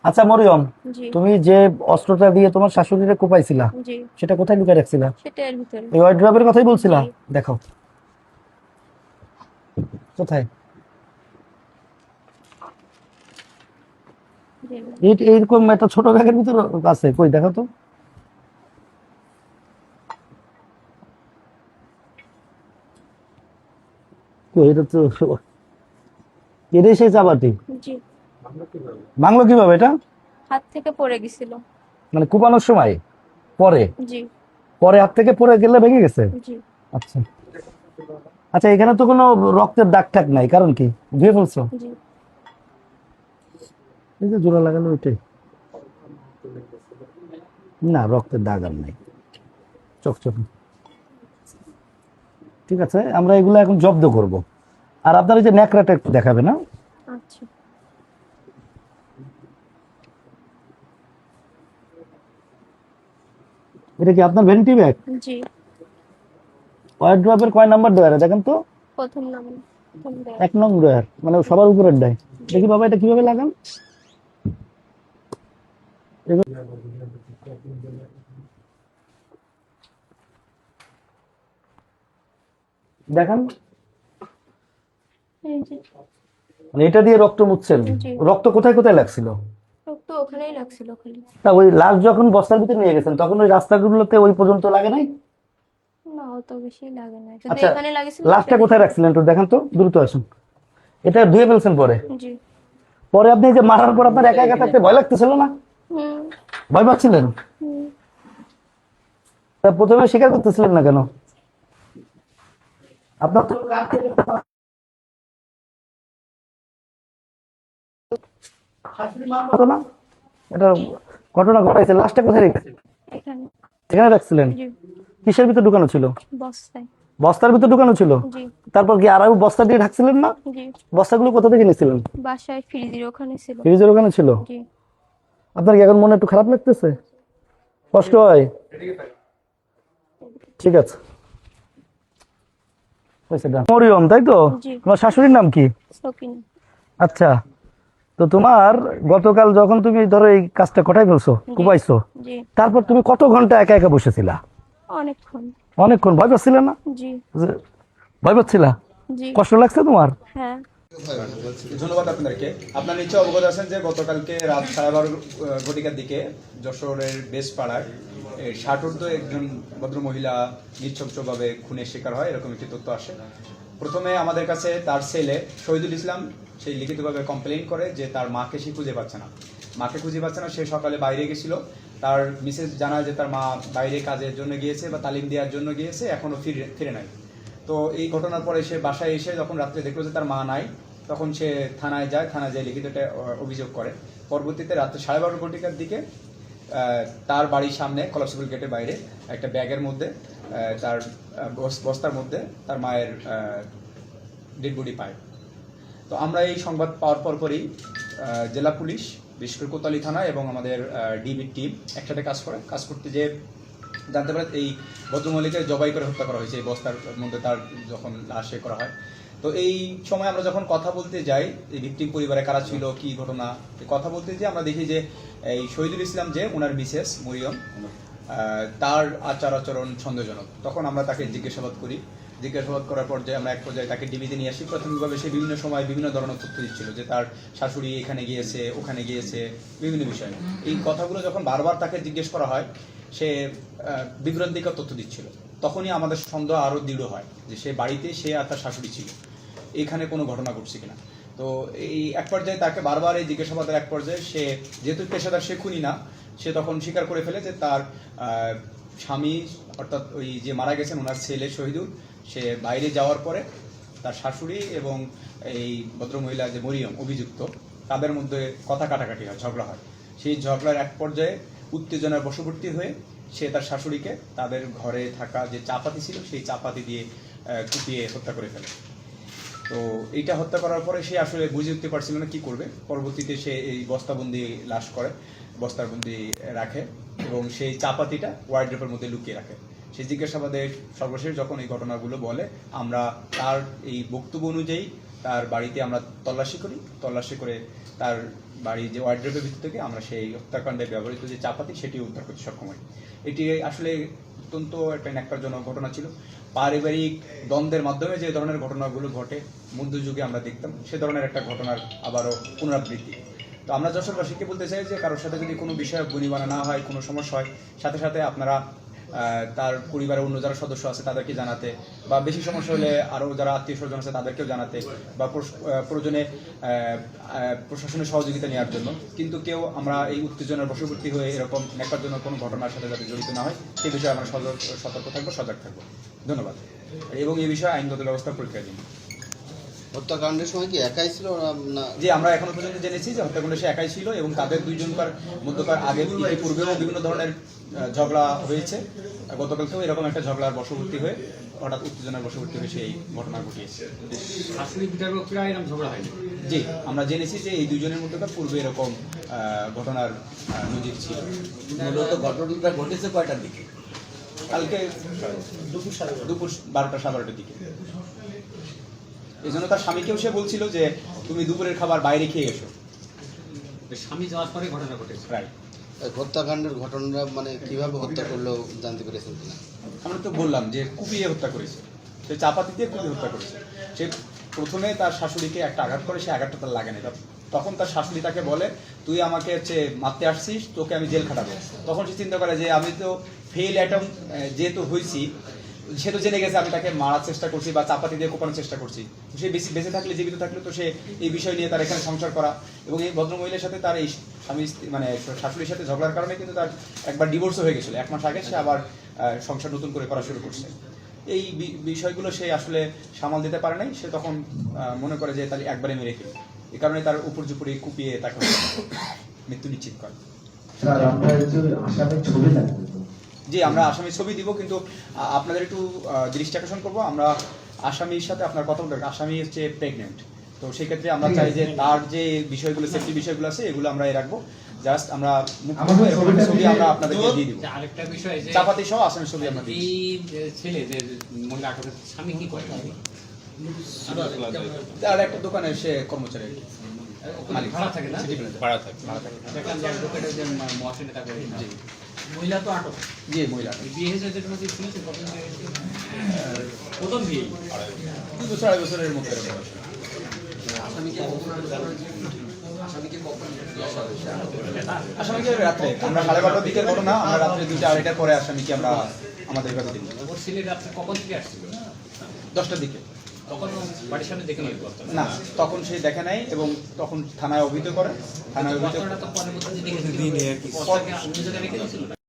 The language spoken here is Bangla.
আচ্ছা মরিয়ম, জি। তুমি যে অস্ত্রটা দিয়ে তোমার শাশুড়িরে কোপাইছিলা জি। সেটা কোথায় লুকিয়ে রাখছিলা? সেটা এর ভিতরে। ওই ওয়ার্ড্রবের কথাই বলছিলা? জি। দেখো কোথায়। জি। এইরকম একটা ছোট ব্যাগের ভিতর আছে, কই দেখো তো। কই, এটা তো এটাই সেই চাবাটি। জি। ভাঙলো কিভাবে এটা? হাত থেকে পড়ে গেছিল। মানে কোপানোর সময় পরে জি। পরে হাত থেকে পড়ে গেলে ভেঙে গেছে? জি। আচ্ছা আচ্ছা, এখানে তো কোনো রক্তের দাগ টাগ নাই, কারণ কি? ধুয়ে ফেলছো? জি। এই যে জোড়া লাগানো ওইটাই। না, রক্তের দাগ আর নাই, চকচকে। ঠিক আছে, আমরা এগুলো এখন জব্দ করব। আর আপনার এই যে ন্যাকড়াটা একটু দেখাবে না? আচ্ছা। এটা কি আপনার ভ্যানিটি ব্যাগ? জি। ওয়ার্ড্রপের কয় নাম্বার ড্রয়ারে দেখেন তো? প্রথম নাম। প্রথম ব্যাগ। 1 নং ড্রয়ার, মানে সবার উপরের ডাই। জি। দেখি বাবা, এটা কিভাবে লাগান। এগুলো দেখান। এই যে। মানে এটা দিয়ে রক্ত মুছছেন? জি। রক্ত কোথায় কোথায় লাগছিল? রক্ত ওখানেই লাগছিল খালি। তা ওই লাশ যখন বস্তার ভিতরে নিয়ে গেছেন তখন ওই রাস্তাগুলোতে ওই পর্যন্ত লাগে নাই? না, অত বেশি লাগে নাই, শুধু আচ্ছা, এখানে লাগেছিল, লাশটা এটা কোথায় দেখে। রাখছিলেন একটু দেখান তো, দ্রুত আসুন। এটা ধুয়ে ফেলছেন পরে? জি। পরে আপনি এই যে মারার পর আপনার একা একা থাকতে ভয় লাগতেছিল না? হুম। ভয় পাচ্ছিলেন? হুম। তা প্রথমে স্বীকার করতেছিলেন না কেন? আপনার তো হতো না? এটা ঘটনা ঘটাইছে, লাশটা কোথায় রেখেছেন? এখানে। এখানে রাখছিলেন? জি। কিসের ভিতর ঢুকানো ছিল? বস্তায়। বস্তার ভিতর ঢুকানো ছিল? জি। তারপর কি আরো বস্তা দিয়ে ঢাকছিলেন না? জি। বস্তাগুলো কোথা থেকে নিয়েছিলেন? বাসায় ফ্রিজের ওখানে ছিল। ফ্রিজের ওখানে ছিল? জি। আপনার কি এখন মনে একটু খারাপ লাগতেছে? কষ্ট হয়? ঠিক আছে, হয়েছে, done। মরিয়ম, তাই তো? জি। তোমার শাশুড়ির নাম কি? সকিনা। আচ্ছা, তো তোমার গতকাল যখন তুমি ধরো এই কাজটা ঘটাই ফেলছো, জি। কুপাইছো, জি। তারপর তুমি কত ঘন্টা একা একা বসেছিলা? অনেকক্ষণ। অনেকক্ষণ। ভয় পাচ্ছিলে না? জি। যে- ভয় পাচ্ছিলা? জি। কষ্ট লাগছে তোমার? হ্যাঁ। ধন্যবাদ আপনাদেরকে। আপনার নিশ্চয় অবগত আছেন যে গতকালকে রাত 12:30 ঘটিকার দিকে যশোরের বেশপাড়ায় ষাটোর্ধ্ব একজন ভদ্রমহিলা নিঃশংসভাবে খুনের শিকার হয়, এরকম একটি তথ্য আসে। প্রথমে আমাদের কাছে তার ছেলে শহীদুল ইসলাম সেই লিখিতভাবে কমপ্লেইন করে যে তার মাকে সে খুঁজে পাচ্ছে না। মাকে খুঁজে পাচ্ছে না, সে সকালে বাইরে গেছিল। তার মিসেস জানায় যে তার মা বাইরে কাজের জন্য গিয়েছে বা তালিম দেওয়ার জন্য গিয়েছে, এখনো ফিরে নাই। তো এই ঘটনার পরে সে বাসায় এসে যখন রাত্রে দেখলো যে তার মা নাই, তখন সে থানায় যায় লিখিত একটা অভিযোগ করে। পরবর্তীতে রাত্রে 12:30 ঘটিকার দিকে তার বাড়ির সামনে কলাপসিবল গেটের বাইরে একটা ব্যাগের মধ্যে তার বস্তার মধ্যে তার মায়ের ডেড বডি পায়। তো আমরা এই সংবাদ পাওয়ার পরপরই জেলা পুলিশ, বিশেষ করে কোতোয়ালি থানা এবং আমাদের ডিবির টিম একসাথে কাজ করতে যে জানতে পারে এই ভদ্রমহিলাকে জবাই করে হত্যা করা হয়েছে এই বস্তার মধ্যে তার যখন লাশে করা হয়। তো এই সময় আমরা যখন কথা বলতে যাই এই ভিকটিম পরিবারে কারা ছিল, কি ঘটনা, কথা বলতে যে আমরা দেখি যে এই শহীদুল ইসলাম যে ওনার মিসেস মরিয়ম, তার আচরণ সন্দেহজনক। তখন আমরা তাকে জিজ্ঞাসাবাদ করার পর যে আমরা এক পর্যায়ে তাকে ডিবিতে নিয়ে আসি। প্রাথমিকভাবে সে বিভিন্ন সময় বিভিন্ন ধরনের তথ্য দিচ্ছিল যে তার শাশুড়ি এখানে গিয়েছে, ওখানে গিয়েছে, বিভিন্ন বিষয়। এই কথাগুলো যখন বারবার তাকে জিজ্ঞেস করা হয়, সে বিভ্রান্তিকর তথ্য দিচ্ছিল। তখনই আমাদের সন্দেহ আরও দৃঢ় হয় যে সে বাড়িতে সে আর তার শাশুড়ি ছিল, এখানে কোনো ঘটনা ঘটছে কিনা। তো এই এক পর্যায়ে তাকে বারবার এই জিজ্ঞাসাবাদের এক পর্যায়ে সে যেহেতু পেশাদার, সে খুনি না, সে তখন স্বীকার করে ফেলে যে তার স্বামী অর্থাৎ ওই যে মারা গেছেন ওনার ছেলে শহীদুল, সে বাইরে যাওয়ার পরে তার শাশুড়ি এবং এই ভদ্রমহিলা যে মরিয়ম অভিযুক্ত, তাদের মধ্যে কথা কাটাকাটি হয়, ঝগড়া হয়। সেই ঝগড়ার এক পর্যায়ে উত্তেজনার বশবর্তী হয়ে সে তার শাশুড়িকে তাদের ঘরে থাকা যে চাপাতি ছিল সেই চাপাতি দিয়ে কুপিয়ে হত্যা করে ফেলে। তো এইটা হত্যা করার পরে সে আসলে বুঝে উঠতে পারছিল না কি করবে। পরবর্তীতে সে এই বস্তাবন্দি লাশ করে, বস্তাবন্দি রাখে এবং সেই চাপাতিটা ওয়ার্ড্রপের মধ্যে লুকিয়ে রাখে। সে জিজ্ঞাসাবাদে সর্বশেষ যখন এই ঘটনাগুলো বলে, আমরা তার এই বক্তব্য অনুযায়ী তার বাড়িতে আমরা তল্লাশি করে তার বাড়ির যে ওয়ার্ড্রোবের ভিতর থেকে আমরা সেই হত্যাকাণ্ডে ব্যবহৃত যে চাপাতি সেটি উদ্ধার করতে সক্ষম হই। এটি আসলে অত্যন্ত একটা ন্যাক্কারজনক ঘটনা ছিল। পারিবারিক দ্বন্দ্বের মাধ্যমে যে ধরনের ঘটনাগুলো ঘটে মধ্যযুগে আমরা দেখতাম, সে ধরনের একটা ঘটনার আবারও পুনরাবৃত্তি। তো আমরা যশোরবাসীকে বলতে চাই যে কারোর সাথে যদি কোনো বিষয়ে বনিবনা না হয়, কোনো সমস্যা হয়, সাথে সাথে আপনারা তার পরিবারের অন্য যারা সদস্য আছে তাদেরকে জানাতে, বা বেশি সমস্যা হলে আরও যারা আত্মীয় স্বজন আছে তাদেরকেও জানাতে, বা প্রয়োজনে প্রশাসনের সহযোগিতা নেওয়ার জন্য। কিন্তু কেউ আমরা এই উত্তেজনার বশবর্তী হয়ে এরকম ন্যাক্কারজনক কোনো ঘটনার সাথে যাতে জড়িত না হয় সেই বিষয়ে আমরা সতর্ক থাকবো, সজাগ থাকবো। ধন্যবাদ। এবং এই বিষয়ে আইনগত ব্যবস্থা প্রক্রিয়া দিন। হত্যাকাণ্ডের সময় কি একাই ছিল না? যে আমরা এখনো পর্যন্ত জেনেছি যে হত্যাকাণ্ডে সে একাই ছিল এবং তাদের দুইজনকার মধ্যকার আগে পূর্বেও বিভিন্ন ধরনের ঝগড়া হয়েছে। গতকালকেও এরকম একটা ঝগড়ার বশবর্তী হয়ে হঠাৎ উত্তেজনার বশবর্তী হয়ে সেই ঘটনা ঘটিয়েছে। জি, আমরা জেনেছি যে এই দুইজনের মধ্যকার পূর্বে এরকম ঘটনার নজির ছিল। মূলত ঘটনাটা ঘটেছে কয়টার দিকে? কালকে দুপুর 12টা 12টার দিকে। এই জন্য তার স্বামীকেও সে বলছিল যে তুমি দুপুরের খাবার বাইরে খেয়ে এসো। স্বামী যাওয়ার পরে ঘটনা ঘটেছে। রাইট। হত্যাকাণ্ডের ঘটনাটা মানে কিভাবে হত্যা করলো জানতে পেরেছেন কিনা? আমরা তো বললাম যে কুপিয়ে হত্যা করেছে, সে চাপাতি দিয়ে কুপিয়ে হত্যা করেছে। সে প্রথমে তার শাশুড়িকে একটা আঘাত করে, সে আঘাতটা তার লাগে না। তখন তার শাশুড়ি তাকে বলে তুই আমাকে মারতে আসছিস, তোকে আমি জেল খাটাবো। তখন সে চিন্তা করে যে আমি তো ফেল অ্যাটম যেহেতু হয়েছি, সে তো জেনে গেছে আমি তাকে মারার চেষ্টা করছি বা চাপাতি দিয়ে কোপানোর চেষ্টা করছি। সে বেঁচে থাকলে, জীবিত থাকলে তো সে এই বিষয় নিয়ে তার এখানে সংসার করা এবং এই ভদ্রমহিলার সাথে তার এই স্বামী মানে শাশুড়ির সাথে ঝগড়ার কারণে কিন্তু তার একবার ডিভোর্সও হয়ে গেছিল। 1 মাস আগে সে আবার সংসার নতুন করে করা শুরু করছে। এই বিষয়গুলো সে আসলে সামাল দিতে পারে নাই। সে তখন মনে করে যে তাহলে একবারে মেরে ফেলি, এই কারণে তার উপর জুপুরি কুপিয়ে তাকে মৃত্যু নিশ্চিত করে। জি, আমরা আসামির ছবি দিব, কিন্তু আপনাদের একটু দৃষ্টি আকর্ষণ করবো, আমরা আসামির সাথে আপনার কথা বলতে, আসামি হচ্ছে প্রেগনেন্ট। তো সেই ক্ষেত্রে আমরা চাই যে তার যে বিষয়গুলো, সেফটি বিষয়গুলো আছে এগুলো আমরা রাখবো। জাস্ট আমরা ছবি আমরা আপনাদেরকে দিয়ে দিব। আরেকটা বিষয় যে চাপাতি সহ আসামির ছবি আমরা দিই। এই ছেলে যে মহিলা আটক হয়েছে, স্বামী কি করে? তার একটা দোকানে সে কর্মচারী, মালিক। ভাড়া থাকে না? ভাড়া থাকে। দেখলাম যে অ্যাডভোকেটের যে মহাসেনে তাকে মহিলা তো আটক। জি, মহিলা বিয়ে হয়েছে যেটা মধ্যে শুনেছেন কখন বিয়ে হয়েছে? প্রথম বিয়ে 2 বছর 2.5 বছরের মধ্যে এরকম। আসামিকে রাত্রে আমরা 12:30টার দিকের ঘটনা, আমরা রাত্রে 2টা 2:30টার পরে আসামিকে আমরা আমাদের কাছে দিই। ওর ছেলে রাত্রে কখন থেকে আসছিল? 10টার দিকে। তখন বাড়ির সামনে দেখে নিয়ে না, তখন সে দেখে নাই এবং তখন থানায় অভিযোগ করে। থানায় অভিযোগ তো পরে দেখেছি অন্য জায়গায় রেখে দিয়েছিল।